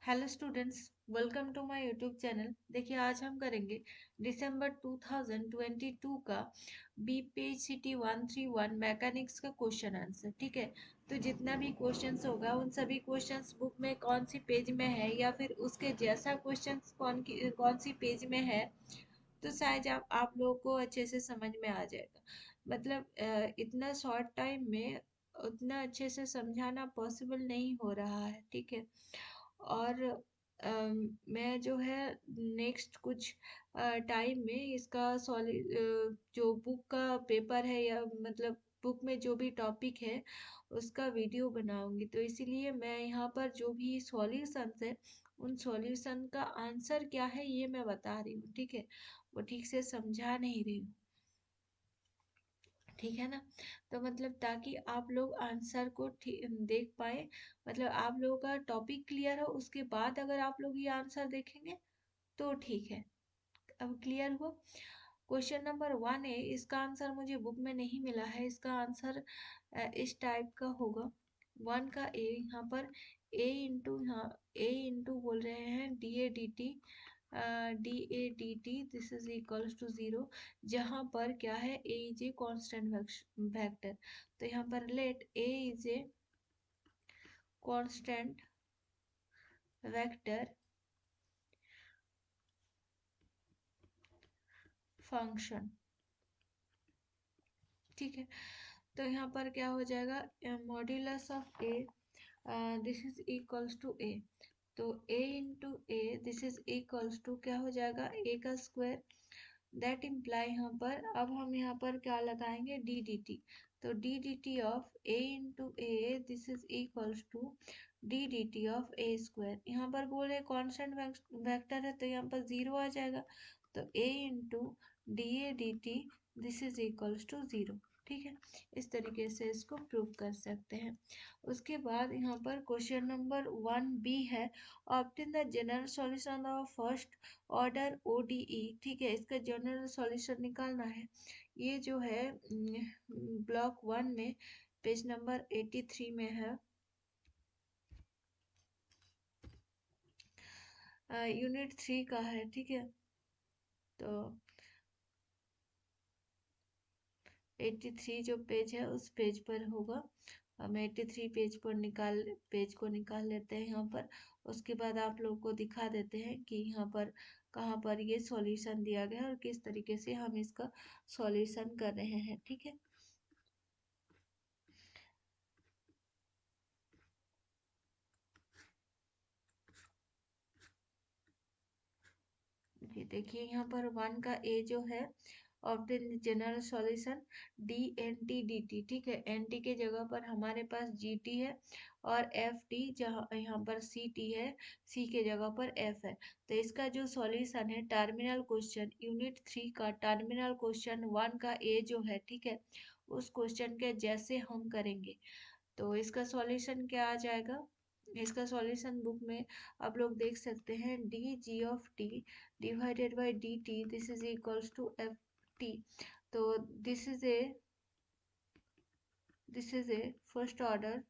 Hello students, welcome to my YouTube channel. देखिए, आज हम करेंगे दिसंबर 2022 का बी पेज सिटी 131 मैकेनिक्स का क्वेश्चन आंसर। ठीक है, तो जितना भी क्वेश्चंस होगा उन सभी क्वेश्चंस बुक में कौन सी पेज में है या फिर उसके जैसा क्वेश्चंस कौन सी पेज में है, तो शायद आप लोगों को अच्छे से समझ में आ जाएगा। मतलब इतना शॉर्ट टाइम में उतना अच्छे से समझाना पॉसिबल नहीं हो रहा है। ठीक है, और मैं जो है नेक्स्ट कुछ टाइम में इसका जो बुक का पेपर है या मतलब बुक में जो भी टॉपिक है उसका वीडियो बनाऊंगी। तो इसीलिए मैं यहाँ पर जो भी सॉल्यूशंस है उन सॉल्यूशन का आंसर क्या है ये मैं बता रही हूँ। ठीक है, वो ठीक से समझा नहीं रही हूँ। ठीक है ना, तो मतलब ताकि आप लोग आंसर को देख पाए, मतलब आप लोगों का टॉपिक क्लियर हो उसके बाद अगर आप लोग ये आंसर देखेंगे तो ठीक है। अब क्लियर हुआ। क्वेश्चन नंबर 1 है, इसका आंसर मुझे बुक में नहीं मिला है। इसका आंसर इस टाइप का होगा। 1 का ए यहाँ पर ए इंटू बोल रहे हैं D A D T this is equals to 0, जहाँ पर क्या है A is a constant vector. तो यहाँ पर let A is a constant vector function. ठीक है, तो यहाँ पर क्या हो जाएगा, modulus of A this is equals to A. तो A into A this is equals to क्या हो जाएगा, ए का स्क्वायर। दैट इम्प्लाई यहाँ पर अब हम यहाँ पर क्या लगाएंगे, डी डी टी। तो D D T of A into A this is equals to D D T of A square. यहाँ पर बोल रहे कॉन्स्टेंट वेक्टर है तो यहाँ पर 0 आ जाएगा। तो A into D A D T this is equals to 0। ठीक है, इस तरीके से इसको प्रूव कर सकते हैं। उसके बाद यहाँ पर क्वेश्चन नंबर 1 बी है, obtain the general solution of first order ODE. ठीक है, इसका जनरल सॉल्यूशन निकालना है। ये जो है ब्लॉक 1 में पेज नंबर 83 में है, यूनिट 3 का है। ठीक है, तो 83 जो पेज है उस पेज पर होगा। हम 83 पेज को निकाल लेते हैं यहाँ पर। उसके बाद आप लोगों को दिखा देते हैं कि यहाँ पर कहाँ पर ये सॉल्यूशन दिया गया है और किस तरीके से हम इसका सॉल्यूशन कर रहे हैं। ठीक है, जी देखिए यहाँ पर 1 का ए जो है, obtain general solution D N T D T. ठीक है, एन टी के जगह पर हमारे पास जी टी है और एफ टी जहाँ यहाँ पर सी टी है, सी के जगह पर एफ है। तो इसका जो सॉल्यूशन है टर्मिनल क्वेश्चन यूनिट 3 का टर्मिनल क्वेश्चन 1 का ए जो है, ठीक है, उस क्वेश्चन के जैसे हम करेंगे। तो इसका सॉल्यूशन क्या आ जाएगा, इसका सॉल्यूशन बुक में आप लोग देख सकते हैं, D G of T divided by D T this is equals to F T. तो this is a first order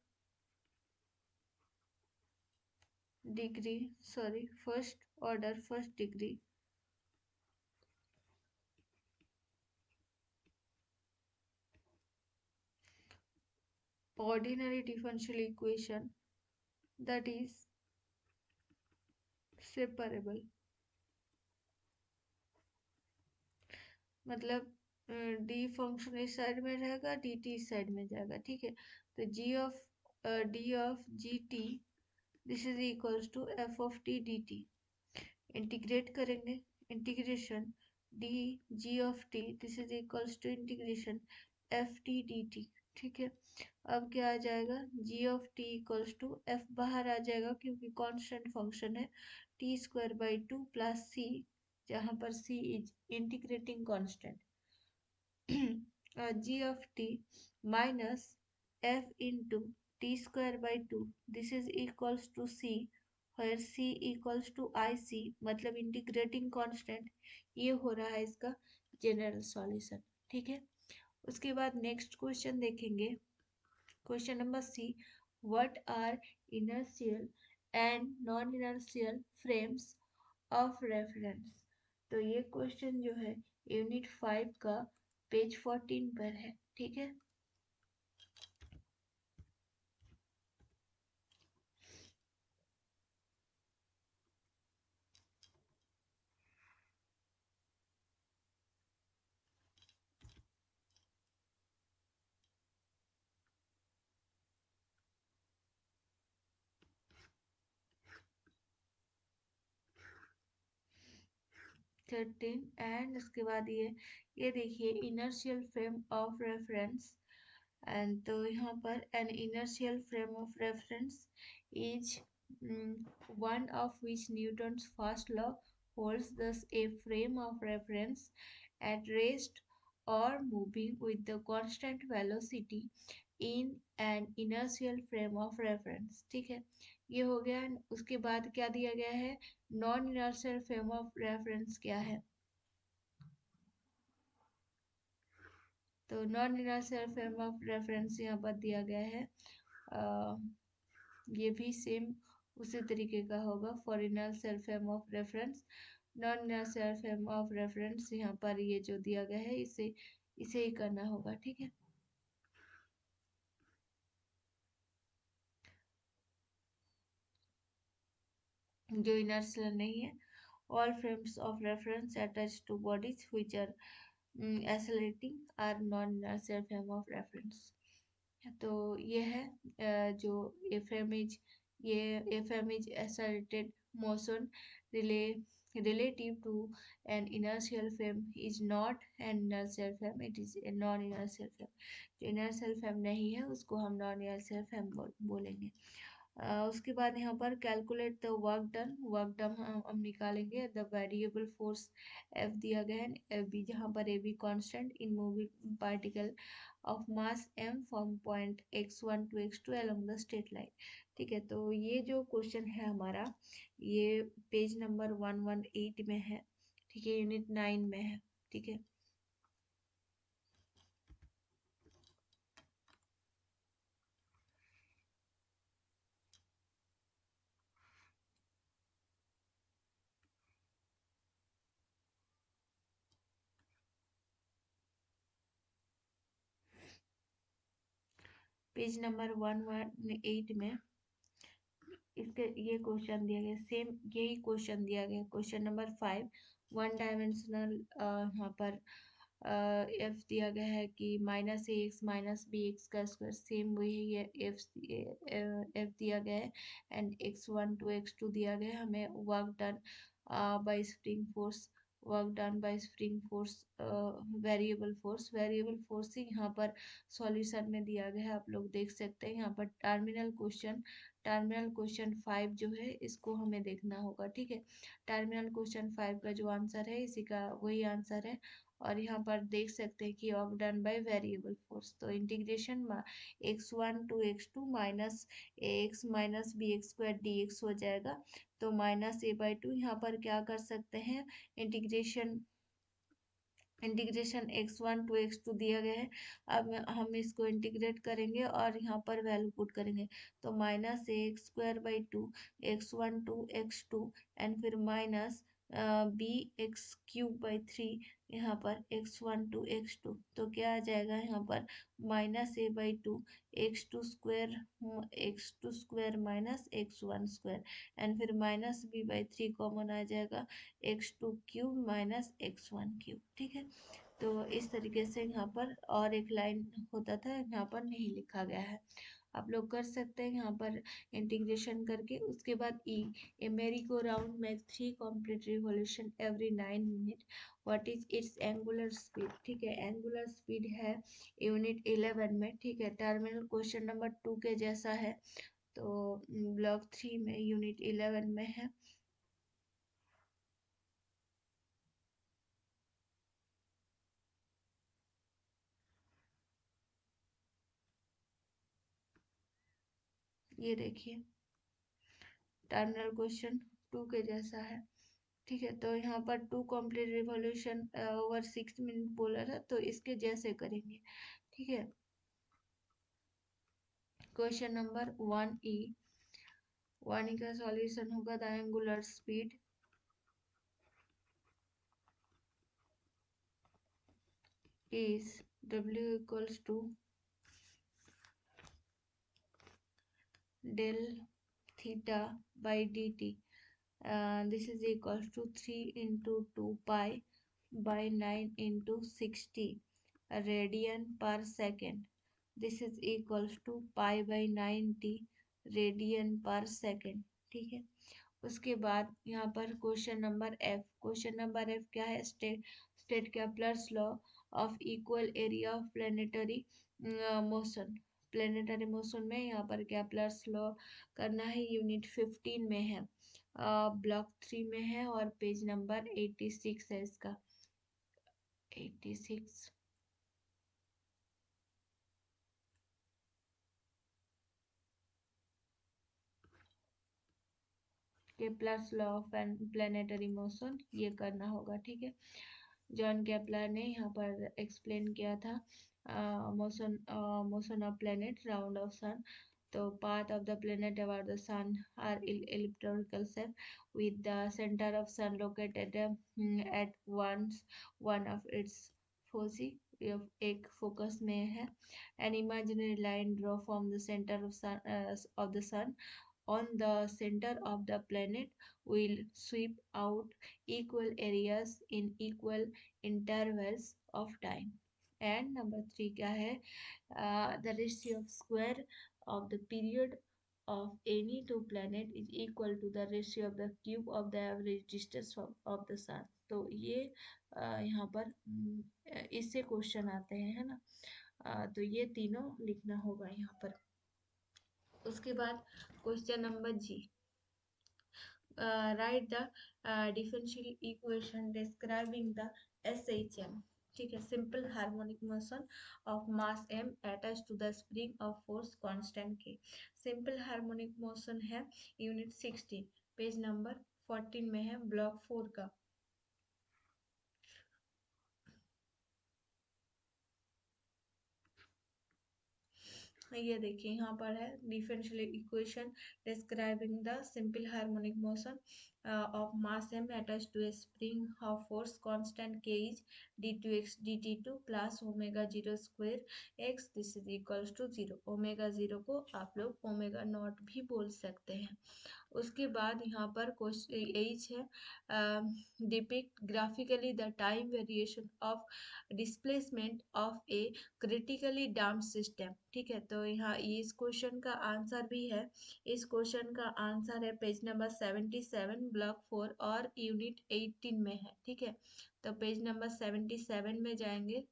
degree, sorry first order first degree ordinary differential equation that is separable। मतलब D function इस side में रहेगा, D T इस side में जाएगा। ठीक है, तो D of G T this is equals to F of T D T. Integrate करेंगे, integration D G of T this is equals to integration F T D T. ठीक है, अब क्या आ जाएगा, G of T equals to F बाहर आ जाएगा क्योंकि कांस्टेंट फंक्शन है, T square by two plus C, जहाँ पर C is integrating constant, G of T minus F into T square by two this is equals to C, where c equals to IC, मतलब integrating constant. ये हो रहा है इसका general solution. ठीक है, उसके बाद नेक्स्ट क्वेश्चन देखेंगे, question number C, what are inertial and non-inertial frames of reference। तो ये क्वेश्चन जो है यूनिट 5 का पेज 14 पर है, ठीक है। 13 एंड उसके बाद ये देखिए inertial frame of reference. And तो यहाँ पर N inertial frame of reference is one of which Newton's first law holds, thus a frame of reference at rest or moving with the constant velocity in an inertial frame of reference। ठीक है, ये हो गया। उसके बाद क्या दिया गया है, non inertial frame of reference क्या है। तो non inertial frame of reference यहाँ पर दिया गया है। ये भी सेम उसी तरीके का होगा। For inertial frame of reference, non inertial frame of reference, यहाँ पर ये जो दिया गया है इसे इसे ही करना होगा, ठीक है। जो इनर्शियल नहीं है, all frames of reference attached to bodies which are accelerating are non-inertial frame of reference। तो ये है जो एफएम इज ये FM is accelerated motion relative to an inertial frame is not an inertial frame, it is a non-inertial frame। जो inertial frame नहीं है उसको हम non-inertial frame बोलेंगे। उसके बाद यहाँ पर कैलकुलेट द वर्क डन हम निकालेंगे। द वेरिएबल फोर्स एफ दिया गया है, एफ बी, जहाँ पर A B constant in moving particle of mass M from point x1 to x2 along the straight line. ठीक है, तो ये जो क्वेश्चन है हमारा ये पेज नंबर 118 में है, ठीक है, यूनिट 9 में है, ठीक है। पेज नंबर 118 में इसके ये क्वेश्चन दिया गया, सेम यही क्वेश्चन दिया गया। क्वेश्चन नंबर 5 वन डायमेंशनल, यहाँ पर एफ दिया गया है कि minus A X minus B x का स्क्वायर, सेम वही है। एफ दिया गया है एंड x1 टू x2 दिया गया है। हमें work done by spring force, work done by spring force, variable force ही यहाँ पर सॉल्यूशन में दिया गया है। आप लोग देख सकते हैं यहाँ पर टर्मिनल क्वेश्चन 5 जो है इसको हमें देखना होगा, ठीक है। टर्मिनल क्वेश्चन 5 का जो आंसर है इसी का वही आंसर है। और यहाँ पर देख सकते हैं कि work done by variable force, तो integration x1 to x2 minus A X minus B X square D X हो जाएगा। तो माइनस a/2 यहाँ पर क्या कर सकते हैं, इंटीग्रेशन x1 टू x2 दिया गया है। अब हम इसको इंटीग्रेट करेंगे और यहाँ पर वैल्यू पुट करेंगे। तो minus A X square by two x1 to x2 and फिर minus B X cube by 3 यहाँ पर x1 टू x2। तो क्या आ जाएगा यहाँ पर minus a/2 x2 square minus x1 square and फिर माइनस b/3 कॉमन आ जाएगा x2 cube minus x1 cube, ठीक है। तो इस तरीके से यहाँ पर और एक लाइन होता था, यहाँ पर नहीं लिखा गया है। आप लोग कर सकते हैं यहाँ पर इंटीग्रेशन करके। उसके बाद ए मेरी go round make 3 complete revolution every 9 minute, what is it's angular speed. ठीक है, एंगुलर स्पीड है यूनिट 11 में, ठीक है। टर्मिनल क्वेश्चन नंबर 2 के जैसा है, तो ब्लॉक 3 में यूनिट 11 में है। ये देखिए टर्मिनल क्वेश्चन 2 के जैसा है, ठीक है। तो यहाँ पर 2 कंप्लीट रिवॉल्यूशन ओवर 6 मिनट बोला था, तो इसके जैसे करेंगे, ठीक है। क्वेश्चन नंबर 1 ई, वानी का सॉल्यूशन होगा the angular speed is w equals to del theta by dt. This is equals to 3 into 2 pi by 9 into 60 radian per second. This is equals to pi by 90 radian per second. ठीक है। उसके बाद यहाँ पर question number F क्या है, state Kepler's law of equal area of planetary motion. Planetary motion में यहाँ पर कैपलर्स लॉ करना है, यूनिट 15 में है, ब्लॉक 3 में है और पेज नंबर 86 है इसका, 86। Kepler's law of planetary motion ये करना होगा, ठीक है। जॉन केपलर ने यहाँ पर एक्सप्लेन किया था motion motion of planet round of sun. तो path of the planet about the sun are elliptical shape with the center of sun located at one of its foci, एक focus में है। an imaginary line draw from the center of the sun on the center of the planet will sweep out equal areas in equal intervals of time. And number 3 क्या है, the ratio of square of the period of any two planet is equal to the ratio of the cube of the average distance of the sun. तो ये यहाँ पर इससे question आते हैं, है ना। तो ये तीनों लिखना होगा यहाँ पर। उसके बाद question number G, write the differential equation describing the SHM। ठीक है, simple harmonic motion of mass m attach to the spring of force constant k। Simple harmonic motion है यूनिट 16, पेज नंबर 14 में है, ब्लॉक 4 का। ये देखिए यहाँ पर है differential equation describing the simple harmonic motion of mass m attach to a spring of force constant k is d2x dt2 plus omega 0 square x, this is equals to 0। Omega 0 को आप लोग omega naught भी बोल सकते हैं। उसके बाद यहाँ पर क्वेश्चन एच है, depict graphically the time variation of displacement of A critically damped system. ठीक है, तो यहाँ इस क्वेश्चन का आंसर भी है, इस क्वेश्चन का आंसर है पेज नंबर 77 ब्लॉक 4 और यूनिट 18 में है। ठीक है, तो पेज नंबर 77 में जाएंगे।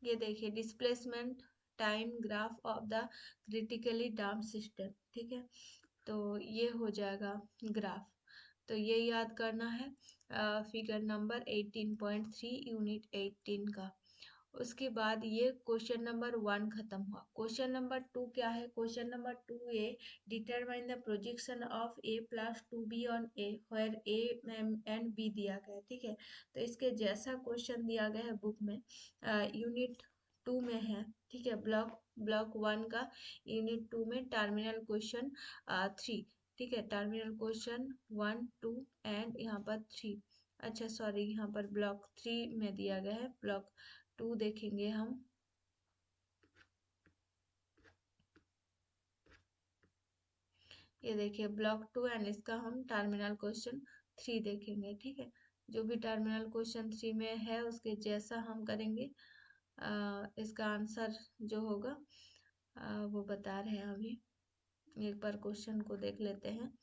ये देखिए displacement time graph of the critically damped system. ठीक है, तो ये हो जाएगा ग्राफ। तो ये याद करना है फिगर नंबर 18.3 यूनिट 18 का। उसके बाद ये क्वेश्चन नंबर 1 खत्म हुआ। क्वेश्चन नंबर 2 क्या है, question number 2 A, determine the projection of A plus 2b on A where A and B दिया गया है। ठीक है, तो इसके जैसा क्वेश्चन दिया गया है बुक में, यूनिट 2 में है। ठीक है, ब्लॉक 1 का यूनिट 2 में टर्मिनल क्वेश्चन 3। ठीक है, टर्मिनल क्वेश्चन 1 2 एंड यहाँ पर 3। अच्छा सॉरी, यहाँ पर ब्लॉक 3 में दिया गया है, ब्लॉक 2 देखेंगे हम। ये देखिए ब्लॉक 2 एंड इसका हम टर्मिनल क्वेश्चन 3 देखेंगे। ठीक है, जो भी टर्मिनल क्वेश्चन 3 में है उसके जैसा हम करेंगे। इसका आंसर जो होगा वो बता रहे हैं अभी। एक बार क्वेश्चन को देख लेते हैं।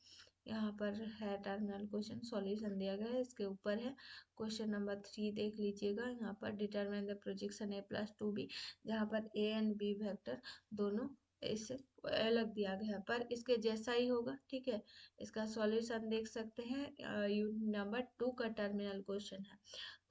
यहाँ पर है टर्मिनल क्वेश्चन, सॉल्यूशन दिया गया है, इसके ऊपर है क्वेश्चन नंबर 3 देख लीजिएगा। यहाँ पर determine the projection A plus 2b, जहाँ पर ए एंड बी वेक्टर दोनों इससे अलग दिया गया है, पर इसके जैसा ही होगा। ठीक है, इसका सॉल्यूशन देख सकते हैं, यूनिट नंबर 2 का टर्मिनल क्वेश्चन है।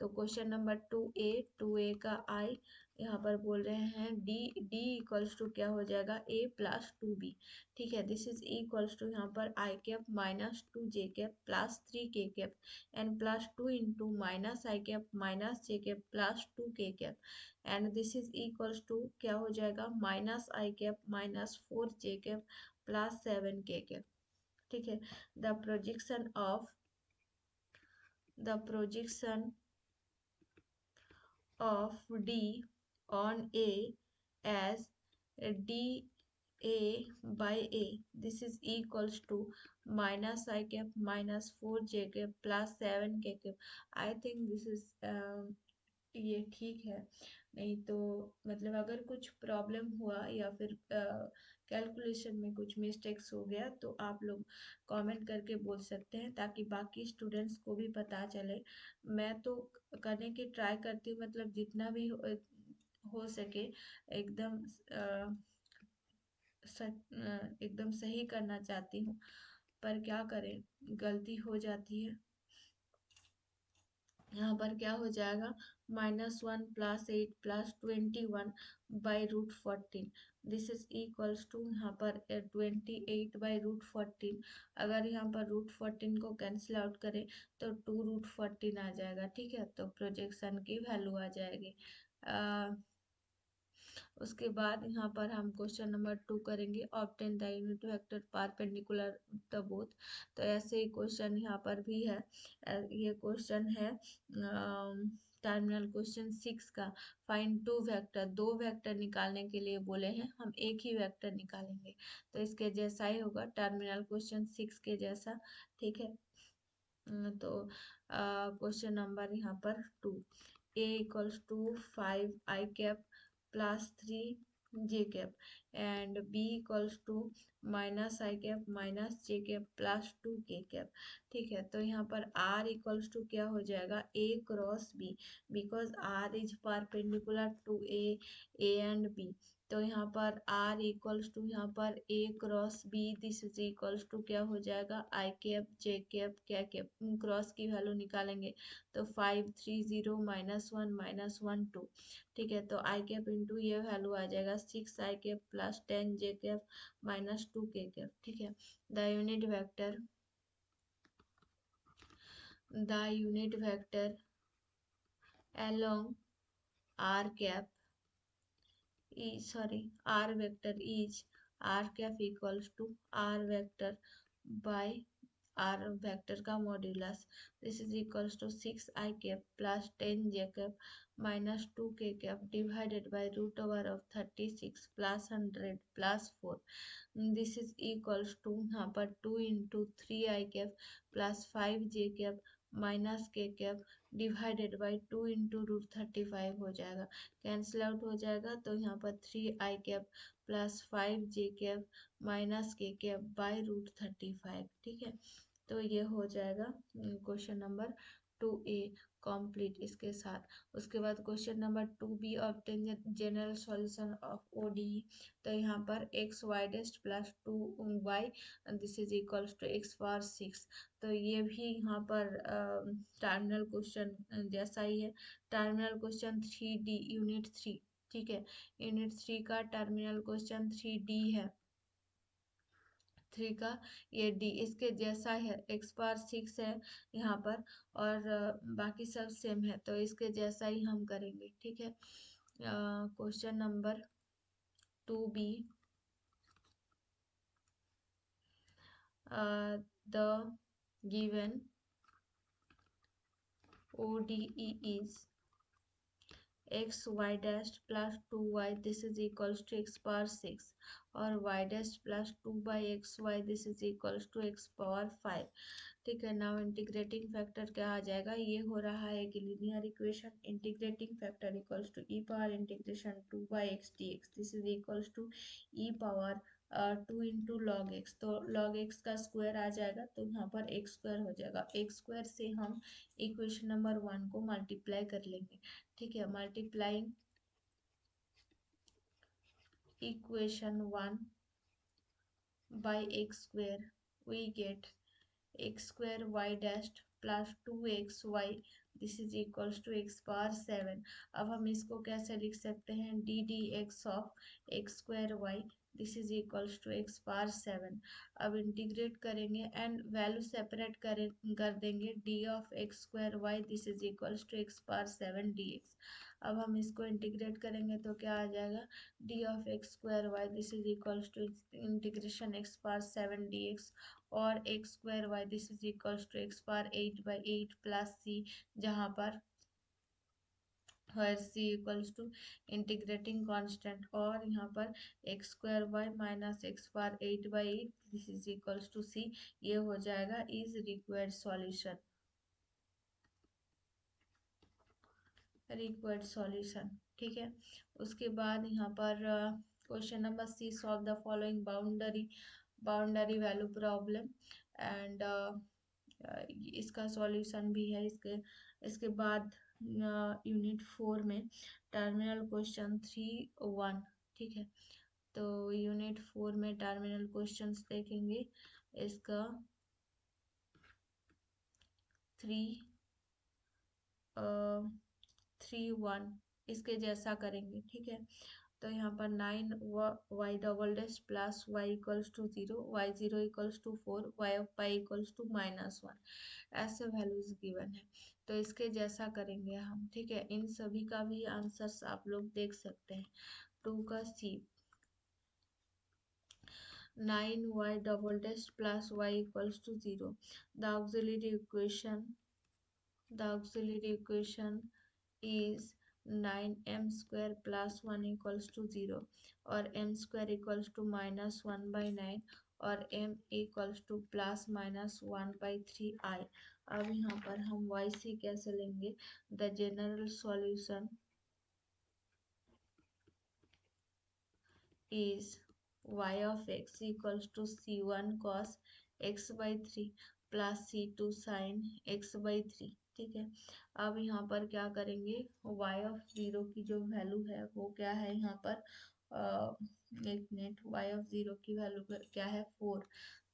तो क्वेश्चन नंबर 2a का आई यहाँ पर बोल रहे हैं डी डी इक्वल्स टू क्या हो जाएगा ए प्लस टू बी। ठीक है, दिस इज इक्वल्स टू यहाँ पर I cap minus two J cap plus three K cap and plus two into minus I cap minus J cap plus two K cap and this is equals to क्या हो जाएगा minus I cap minus four J cap plus seven K cap. ठीक है, the projection of the projection of D on A as D A by A. This is equals to minus I cap minus 4 J cap plus 7 K cap. I think this is ये ठीक है। नहीं तो मतलब अगर कुछ problem हुआ या फिर कैलकुलेशन में कुछ मिस्टेक्स हो गया तो आप लोग कमेंट करके बोल सकते हैं ताकि बाकी स्टूडेंट्स को भी पता चले। मैं तो करने की ट्राई करती हूँ, मतलब जितना भी हो सके एकदम एकदम सही करना चाहती हूँ, पर क्या करें गलती हो जाती है। यहाँ पर क्या हो जाएगा minus one plus eight plus 21 by root 14। This is equals to यहाँ पर 28/√14। अगर यहाँ पर √14 को कैंसिल आउट करें तो 2√14 आ जाएगा। ठीक है, तो प्रोजेक्शन की वैल्यू आ जाएगी। उसके बाद यहाँ पर हम क्वेश्चन नंबर 2 करेंगे, obtain the unit vector perpendicular the both. तो ऐसे ही क्वेश्चन यहाँ पर भी है। ये क्वेश्चन है टर्मिनल क्वेश्चन 6 का। फाइंड टू वेक्टर, दो वेक्टर निकालने के लिए बोले हैं, हम एक ही वेक्टर निकालेंगे तो इसके जैसा ही होगा टर्मिनल क्वेश्चन 6 के जैसा। ठीक है, तो क्वेश्चन नंबर यहाँ पर 2, A equals to 5 I cap plus 3 J cap and B equals to minus I cap minus J cap plus 2 K cap. ठीक है, तो यहाँ पर R इक्वल्स टू क्या हो जाएगा A cross B, because R is perpendicular to A and B. तो यहाँ पर R इक्वल्स टू यहाँ पर A cross B, this is equals to क्या हो जाएगा आई कैप जे कैप क्या कैप, क्रॉस की वैल्यू निकालेंगे तो 5 3 0 -1 -1 2। ठीक है, तो आई कैप इंटू ये वैल्यू आ जाएगा 6 I cap plus 10 J cap minus 2 K cap. ठीक है, the unit vector along R cap R vector is R cap equals to R vector by R vector का modulus. This is equals to 6 I cap plus 10 J cap minus 2 K cap divided by √ओवर of 36 plus 100 plus 4। This is equals to यहाँ पर 2 into 3 I cap plus 5 J cap minus K cap divided by 2 into √35 हो जाएगा, cancel out हो जाएगा तो यहाँ पर 3 I cap plus 5 J cap minus K cap by √35। ठीक है, तो ये हो जाएगा क्वेश्चन नंबर 2A कंप्लीट इसके साथ। उसके बाद question number 2B obtain general solution of ODE। तो यहाँ पर x y dash plus 2y this is equals to x⁴ तो ये भी यहाँ पर टर्मिनल क्वेश्चन जैसा ही है। Terminal question 3D unit 3। ठीक है, यूनिट 3 का टर्मिनल क्वेश्चन 3D है, 3 का ये D इसके जैसा है, x⁴ है यहाँ पर और बाकी सब सेम है तो इसके जैसा ही हम करेंगे। ठीक है, question number 2B, the given ODE is x y dash plus 2y this is equals to x⁴ और y dash plus 2/xy this is equals to x⁴. ठीक है, नाउ इंटीग्रेटिंग फैक्टर क्या आ जाएगा, ये हो रहा है कि linear equation integrating factor equals to E power integration 2/x dx this is equals to E power 2 into log X, तो लॉग एक्स का स्क्वायर आ जाएगा तो यहाँ पर x² हो जाएगा। x² से हम इक्वेशन नंबर 1 को मल्टीप्लाई कर लेंगे। ठीक है, multiplying equation 1 by x² we get x² y dash plus 2xy this is equals to x power 7। अब हम इसको कैसे लिख सकते हैं, d d x of x square Y, this is equals to x power 7। अब इंटीग्रेट करेंगे and value separate कर देंगे, d of x square Y this is equals to x power 7 D x. अब हम इसको इंटीग्रेट करेंगे तो क्या आ जाएगा, d of x square Y this is equals to integration X power 7 D X, और X square Y this is equals to x power 8/8 plus C, जहाँ पर where c equals to integrating constant, और यहाँ पर X square Y minus X power 8/8 this is equals to C. ये हो जाएगा is required solution, required solution. ठीक है, उसके बाद यहाँ पर question number C, solve the following boundary value problem and इसका सॉल्यूशन भी है। इसके बाद यूनिट 4 में टर्मिनल क्वेश्चन 3-1। ठीक है, तो यूनिट 4 में टर्मिनल क्वेश्चंस देखेंगे। इसका 3-1 इसके जैसा करेंगे। ठीक है, तो यहाँ पर 9 Y double dash plus Y equals to 0, y 0 equals to 4, y of pi equals to -1, ऐसे वैल्यूज गिवन है, तो इसके जैसा करेंगे हम। ठीक है, इन सभी का भी आंसर्स आप लोग देख सकते हैं। 2 का C, 9 Y double dash plus Y equals to 0, the auxiliary equation is 9m square plus 1 equals to 0, और m square equals to -1/9, और m equals to ±1/3i। अब यहाँ पर हम yc कैसे लेंगे, the general solution is y of x equals to c1 cos x/3 plus c2 sin x/3। ठीक है, अब यहाँ पर क्या करेंगे, y ऑफ 0 की जो वैल्यू है वो क्या है, यहाँ पर एक मिनट, y ऑफ 0 की वैल्यू क्या है 4,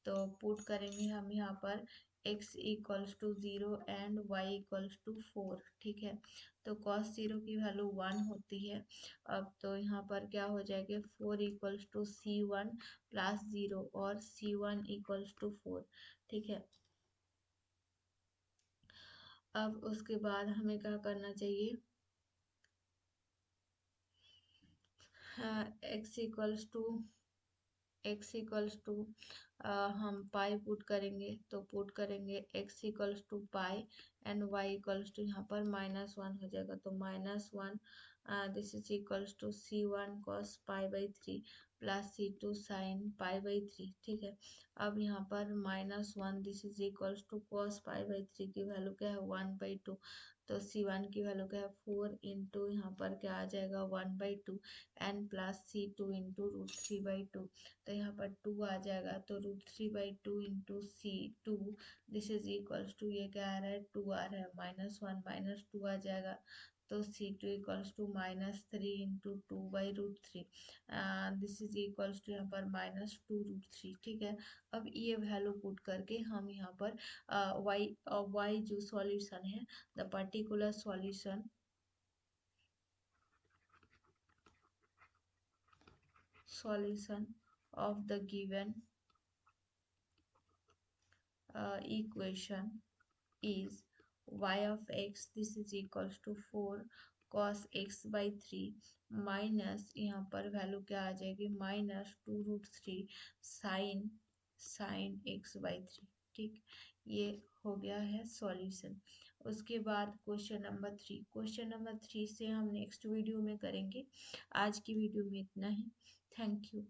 तो पुट करेंगे हम यहाँ पर x equals to 0 and y equals to 4। ठीक है, तो cos 0 की वैल्यू 1 होती है। अब तो यहाँ पर क्या हो जाएगा, 4 इक्वल्स टू c1 प्लस 0, और c1 इक्वल्स टू 4। ठीक है, अब उसके बाद हमें क्या करना चाहिए, x इक्वल्स टू हम पाई पुट करेंगे, तो पुट करेंगे x equals to pi and y equals to यहाँ पर -1 हो जाएगा, तो -1 this is equals to c1 cos π/3 plus c2 sin π/3। ठीक है, अब यहाँ पर -1 this is equals to cos π/3 की वैल्यू क्या है 1/2, तो c1 की वैल्यू क्या है 4 इंटू यहाँ पर क्या आ जाएगा 1/2 एंड प्लस c2 इंटू √3/2, तो यहाँ पर 2 आ जाएगा, तो √3/2 into c2 this is equals to, ये क्या आ रहा है 2 आ रहा है, -1 -2 आ जाएगा, तो c2 equals to -3 into 2/√3 this is equals to यहाँ पर -2√3। ठीक है, अब ये वैल्यू पुट करके हम यहाँ पर y जो सॉल्यूशन है, the particular solution of the given equation is y of x this is equals to 4 cos x/3 minus यहाँ पर वैल्यू क्या आ जाएगी -2√3 sin x/3। ठीक, ये हो गया है सॉल्यूशन। उसके बाद क्वेश्चन नंबर 3 से हम नेक्स्ट वीडियो में करेंगे। आज की वीडियो में इतना ही। Thank you.